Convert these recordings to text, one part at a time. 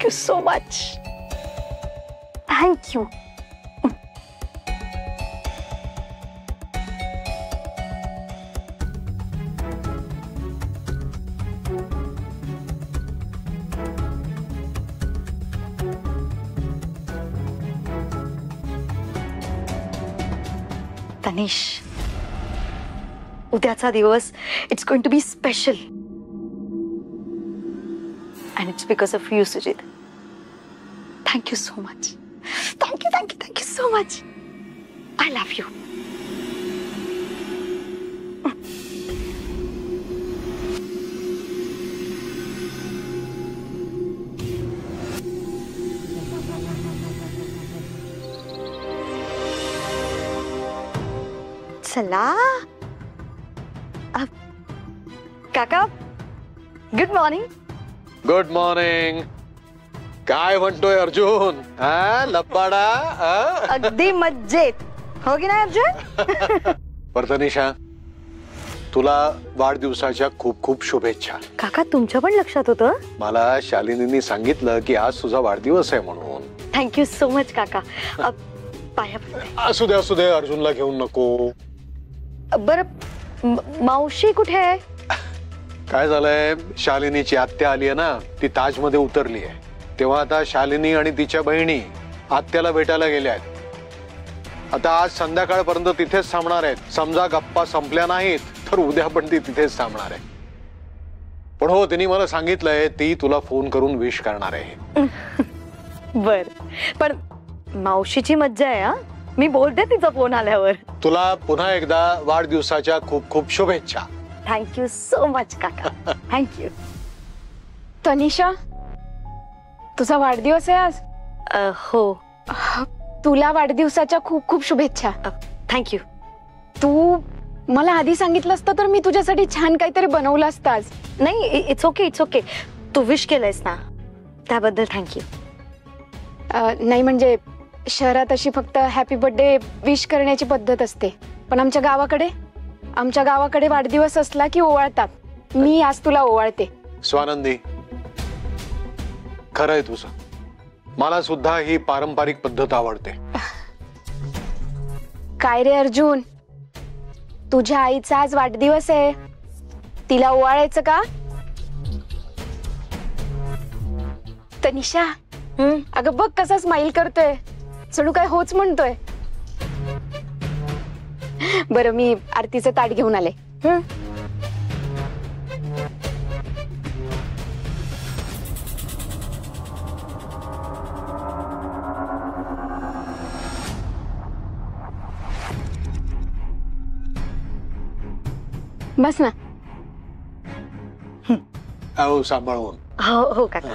Thank you so much. Thank you. Tanish, उद्याचा दिवस it's going to be special and it's because of you Sujit. Thank you so much. Thank you thank you thank you so much. I love you. चला काका, good morning. Good morning. काय म्हणतोय अर्जुन? लब्बाडा? अगदी मज्जेत हो की नाही अर्जुन? तनिषा, तुला वाढदिवसाच्या खूप खूप शुभेच्छा. काका, तुमच्या पण लक्षात होतं? मला शालिनीने सांगितलं की आज तुझा वाढदिवस आहे म्हणून. थँक्यू सो मच काका. पाया असू दे अर्जुनला घेऊन नको. बरं, मावशी कुठे आहे? काय झालंय, शालिनीची आत्या आली आहे ना, ती ताजमध्ये उतरली आहे. तेव्हा आता शालिनी आणि तिच्या बहिणी आत्याला भेटायला गेल्या आहेत. आता आज संध्याकाळपर्यंत तिथेच थांबणार आहेत. समजा गप्पा संपल्या नाहीत तर उद्या पण ती तिथेच थांबणार आहे. पण हो, तिने मला सांगितलंय ती तुला फोन करून विश करणार आहे. बर, पण मावशीची मज्जा आहे. हा, मी बोलते तिचा फोन आल्यावर. तुला पुन्हा एकदा वाढदिवसाच्या खूप खूप शुभेच्छा. थँक्यू सो मच काका. थँक्यू. तनिषा, तुझा वाढदिवस आहे आज? हो. तुला वाढदिवसाच्या खूप खूप शुभेच्छा. थँक्यू. तू मला आधी सांगितलं असतं तर मी तुझ्यासाठी छान काहीतरी बनवलं असतं आज. नाही, इट्स ओके, इट्स ओके. तू विश केलंयस ना, त्याबद्दल थँक्यू. नाही म्हणजे शहरात अशी फक्त हॅपी बर्थडे विश करण्याची पद्धत असते, पण आमच्या गावाकडे वाढदिवस असला की ओवाळतात. मी आज तुला ओवाळते. स्वानंदी, खरंय तुझं. मला सुद्धा ही पारंपरिक पद्धत आवडते. काय रे अर्जुन, तुझ्या आईचा आज वाढदिवस आहे, तिला ओवाळायचं का? तनिषा, अगं बघ कसा स्माइल करतोय, चढू काय होच म्हणतोय. बरं, मी आरतीचं ताट घेऊन आले. बस ना. हो, सांभाळून. हो हो काका.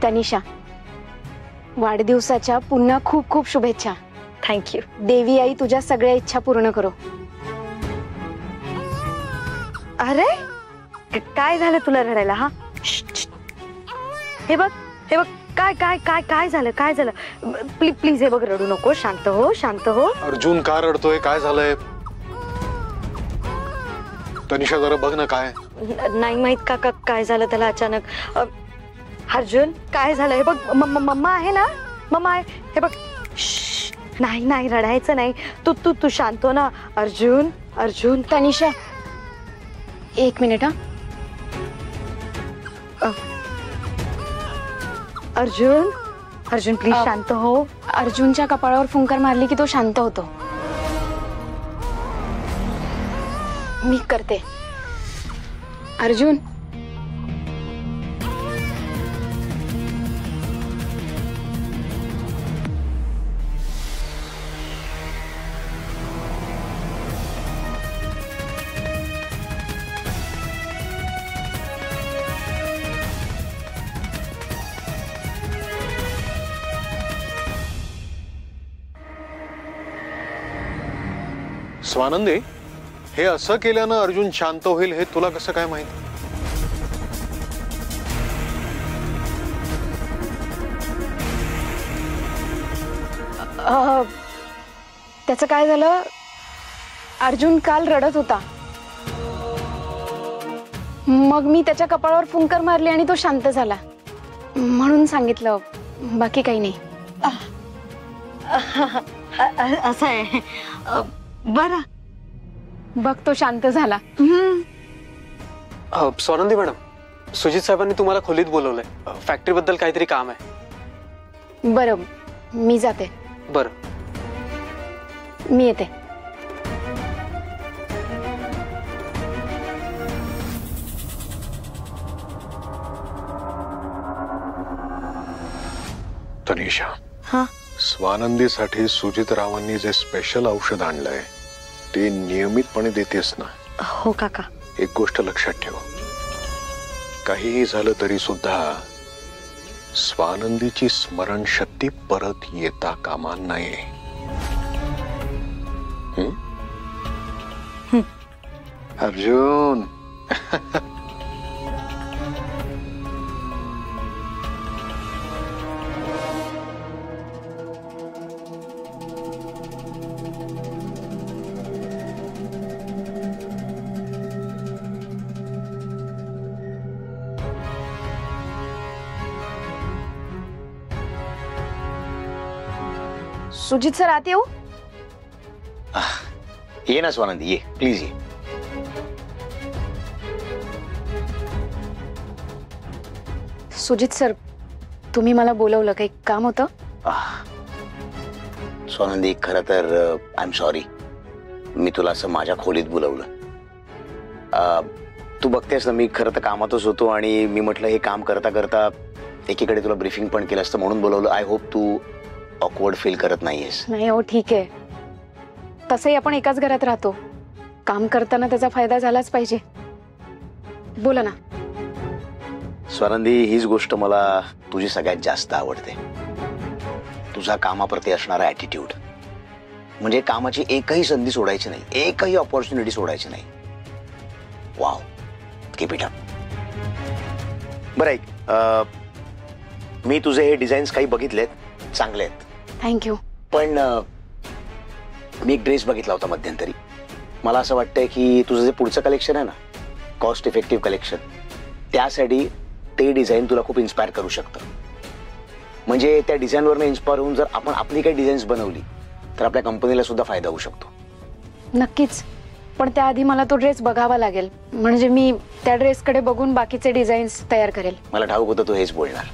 तनिषा, वाढदिवसाच्या पुन्हा खूप खूप शुभेच्छा. थँक्यू. देवी आई तुझ्या सगळ्या इच्छा पूर्ण करो. अरे, काय झालं तुला रडायला? हा, हे बघ, हे बघ, काय काय काय काय झालं, काय झालं? प्लीज प्लीज, हे बघ, रडू नको. शांत हो, शांत हो. अर्जुन का रडतोय? काय झालंय? तनिषा, जरा बघ ना. काय नाही माहित काका काय झालं त्याला अचानक. अर्जुन, काय झालं? हे बघ, मम्मा आहे ना, मम्मा आहे. हे बघ, नाही नाही, रडायचं नाही. तू तू तू शांत हो ना. अर्जुन, अर्जुन. तनिषा, एक मिनिट. हा, अर्जुन, अर्जुन प्लीज शांत हो. अर्जुनच्या कपाळावर फुंकर मारली की तो शांत होतो. मी करते. अर्जुन, स्वानंदी, हे असं केल्यानं अर्जुन शांत होईल हे तुला कसं काय माहित? त्याचं काय झालं, अर्जुन काल रडत होता, मग मी त्याच्या कपाळावर फुंकर मारली आणि तो शांत झाला म्हणून सांगितलं, बाकी काही नाही. असं आहे. बरं. बघ तो शांत झाला. स्वानंदी मॅडम, सुजित साहेबांनी तुम्हाला खोलीत बोलवलंय, फॅक्टरी बद्दल काहीतरी काम आहे. बरं, मी जाते. बरं. मी येते. तनिषा, हा, स्वानंदीसाठी सुजितरावांनी जे स्पेशल औषध आणलंय ते नियमितपणे देतेस ना? हो काका. एक गोष्ट लक्षात ठेव, काहीही झालं तरी सुद्धा स्वानंदीची स्मरणशक्ती परत येता कामा नये. अर्जुन. सुजित सर, आत येऊ? ये ना स्वानंदी, ये प्लीज ये. सुजित सर, तुम्ही मला बोलवलं, काही काम होतं? स्वानंदी, खरं तर आय एम सॉरी, मी तुला असं माझ्या खोलीत बोलवलं. तू बघतेस ना, मी खरं तर कामातच होतो आणि मी म्हटलं हे काम करता करता एकीकडे तुला ब्रीफिंग पण केलं असतं म्हणून बोलवलं. आय होप तू ऑकवर्ड फील करत नाहीयेस. नाही हो, ठीक आहे. तसंही आपण एकाच घरात राहतो, काम करताना त्याचा फायदा झालाच पाहिजे. बोला ना. स्वानंदी, हीच गोष्ट मला तुझी सगळ्यात जास्त आवडते, तुझा कामाप्रती असणारा ॲटिट्यूड. म्हणजे कामाची एकही संधी सोडायची नाही, एकही ऑपॉर्च्युनिटी सोडायची नाही. Wow, keep it up. बरं ऐक, मी तुझे हे डिझाईन्स काही बघितलेत, चांगले आहेत. थँक्यू. पण मी एक ड्रेस बघितला होता मध्यंतरी. मला असं वाटतंय की तुझं जे पुढचं कलेक्शन आहे ना, कॉस्ट इफेक्टिव्ह कलेक्शन, त्यासाठी ते डिझाईन तुला खूप इन्स्पायर करू शकतं. म्हणजे त्या डिझाईनवरनं इन्स्पायर होऊन जर आपण आपली काही डिझाईन्स बनवली तर आपल्या कंपनीला सुद्धा फायदा होऊ शकतो. नक्कीच, पण त्याआधी मला तो ड्रेस बघावा लागेल, म्हणजे मी त्या ड्रेसकडे बघून बाकीचे डिझाईन्स तयार करेल. मला ठाऊक होतं तू हेच बोलणार.